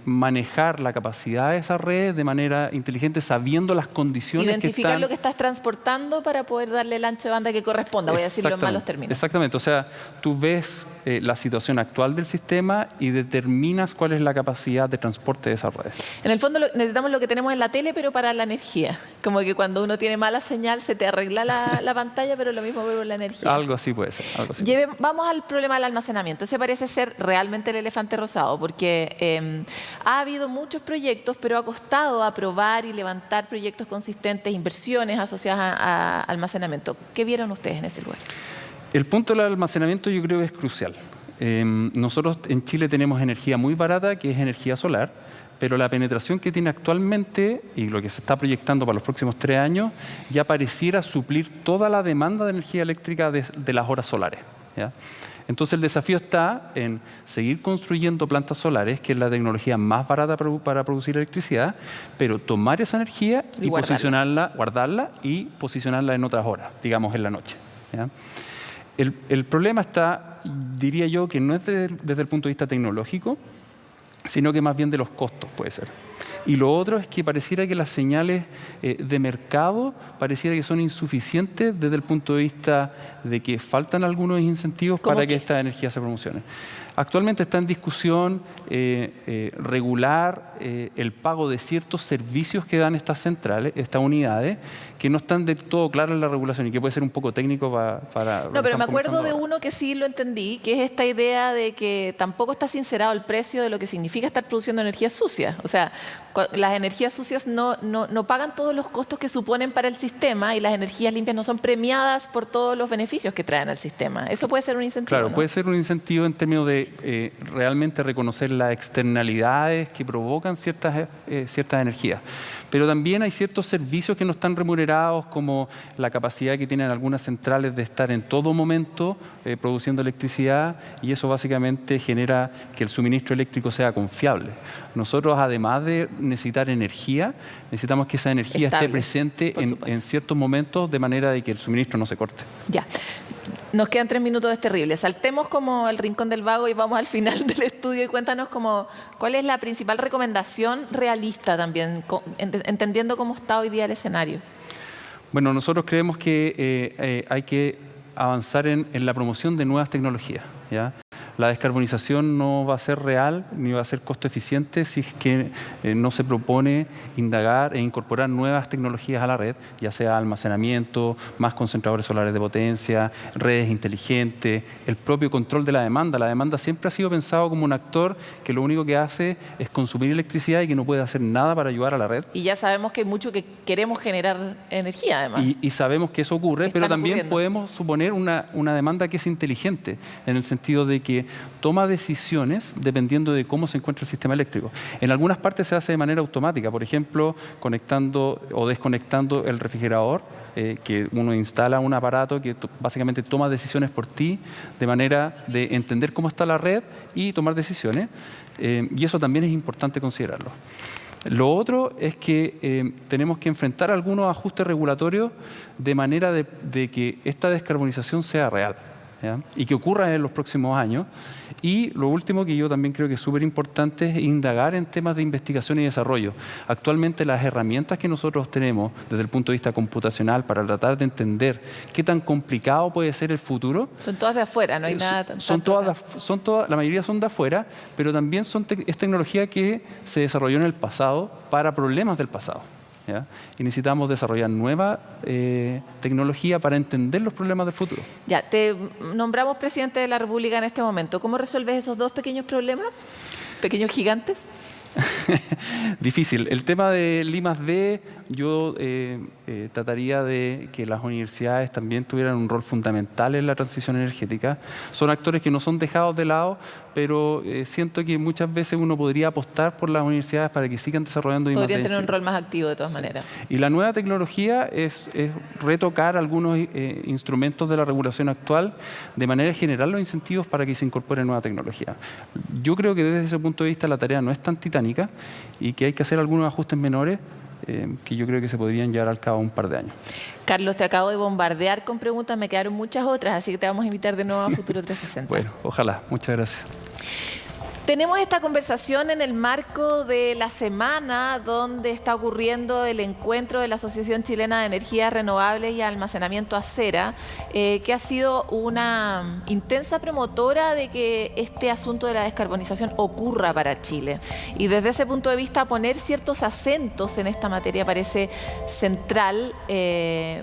manejar la capacidad de esas redes de manera inteligente, sabiendo las condiciones identificar que están... lo que estás transportando para poder darle el ancho de banda que corresponda, voy a decirlo en malos términos. Exactamente, o sea, tú ves la situación actual del sistema y determinas cuál es la capacidad de transporte de esas redes. En el fondo necesitamos lo que tenemos en la tele, pero para la energía. Como que cuando uno tiene mala señal se te arregla la pantalla, pero lo mismo con la energía. Algo así puede ser. Algo así. Vamos al problema del almacenamiento. Ese parece ser realmente el elefante rosado, porque ha habido muchos proyectos, pero ha costado aprobar y levantar proyectos consistentes, inversiones asociadas a almacenamiento. ¿Qué vieron ustedes en ese lugar? El punto del almacenamiento yo creo que es crucial. Nosotros en Chile tenemos energía muy barata, que es energía solar, pero la penetración que tiene actualmente y lo que se está proyectando para los próximos 3 años ya pareciera suplir toda la demanda de energía eléctrica de las horas solares, ¿ya? Entonces el desafío está en seguir construyendo plantas solares, que es la tecnología más barata para producir electricidad, pero tomar esa energía y posicionarla, guardarla y posicionarla en otras horas, digamos en la noche, ¿ya? El problema está, diría yo, que no es desde el punto de vista tecnológico, sino que más bien de los costos puede ser. Y lo otro es que pareciera que las señales de mercado pareciera que son insuficientes desde el punto de vista de que faltan algunos incentivos para que esta energía se promocione. Actualmente está en discusión regular el pago de ciertos servicios que dan estas centrales, estas unidades, que no están del todo claras en la regulación y que puede ser un poco técnico para... No, pero me acuerdo de uno que sí lo entendí, que es esta idea de que tampoco está sincerado el precio de lo que significa estar produciendo energía sucia. O sea, las energías sucias no pagan todos los costos que suponen para el sistema y las energías limpias no son premiadas por todos los beneficios que traen al sistema. Eso puede ser un incentivo, Claro, ¿no? puede ser un incentivo en términos de realmente reconocer las externalidades que provocan ciertas energías. Pero también hay ciertos servicios que no están remunerados, como la capacidad que tienen algunas centrales de estar en todo momento produciendo electricidad, y eso básicamente genera que el suministro eléctrico sea confiable. Nosotros, además de necesitar energía, necesitamos que esa energía esté presente en ciertos momentos, de manera de que el suministro no se corte. Ya. Nos quedan 3 minutos, es terrible. Saltemos como el rincón del vago y vamos al final del estudio y cuéntanos cuál es la principal recomendación realista también, entendiendo cómo está hoy día el escenario. Bueno, nosotros creemos que hay que avanzar en la promoción de nuevas tecnologías, ¿ya? La descarbonización no va a ser real ni va a ser costo eficiente si es que no se propone indagar e incorporar nuevas tecnologías a la red, ya sea almacenamiento, más concentradores solares de potencia, redes inteligentes, el propio control de la demanda. La demanda siempre ha sido pensado como un actor que lo único que hace es consumir electricidad y que no puede hacer nada para ayudar a la red. Y ya sabemos que hay mucho que queremos generar energía, además. Y sabemos que eso ocurre, pero también podemos suponer una demanda que es inteligente, en el sentido de que toma decisiones dependiendo de cómo se encuentra el sistema eléctrico. En algunas partes se hace de manera automática, por ejemplo, conectando o desconectando el refrigerador, que uno instala un aparato que básicamente toma decisiones por ti, de manera de entender cómo está la red y tomar decisiones, y eso también es importante considerarlo. Lo otro es que tenemos que enfrentar algunos ajustes regulatorios de manera de que esta descarbonización sea real, ¿ya? Y que ocurra en los próximos años. Y lo último, que yo también creo que es súper importante, es indagar en temas de investigación y desarrollo. Actualmente las herramientas que nosotros tenemos desde el punto de vista computacional para tratar de entender qué tan complicado puede ser el futuro. Son todas de afuera, no hay nada tan... La mayoría son de afuera, pero también es tecnología que se desarrolló en el pasado para problemas del pasado, ¿ya? Y necesitamos desarrollar nueva tecnología para entender los problemas del futuro. Ya, te nombramos presidente de la República en este momento. ¿Cómo resuelves esos dos pequeños problemas? ¿Pequeños gigantes? Difícil. El tema del I+D, yo trataría de que las universidades también tuvieran un rol fundamental en la transición energética. Son actores que no son dejados de lado, pero siento que muchas veces uno podría apostar por las universidades para que sigan desarrollando I+D. Podrían tener un rol más activo de todas maneras. Y la nueva tecnología es retocar algunos instrumentos de la regulación actual, de manera general los incentivos para que se incorpore nueva tecnología. Yo creo que desde ese punto de vista la tarea no es tan titánica y que hay que hacer algunos ajustes menores que yo creo que se podrían llevar al cabo un par de años. Carlos, te acabo de bombardear con preguntas, me quedaron muchas otras, así que te vamos a invitar de nuevo a Futuro 360. Bueno, ojalá. Muchas gracias. Tenemos esta conversación en el marco de la semana donde está ocurriendo el encuentro de la Asociación Chilena de Energías Renovables y Almacenamiento ACERA, que ha sido una intensa promotora de que este asunto de la descarbonización ocurra para Chile. Y desde ese punto de vista, poner ciertos acentos en esta materia parece central,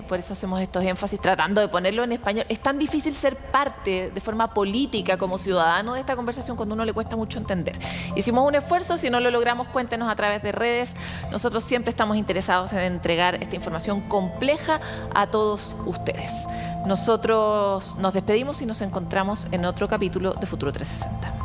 por eso hacemos estos énfasis tratando de ponerlo en español. Es tan difícil ser parte de forma política como ciudadano de esta conversación cuando a uno le cuesta mucho entender. Hicimos un esfuerzo, si no lo logramos, cuéntenos a través de redes. Nosotros siempre estamos interesados en entregar esta información compleja a todos ustedes. Nosotros nos despedimos y nos encontramos en otro capítulo de Futuro 360.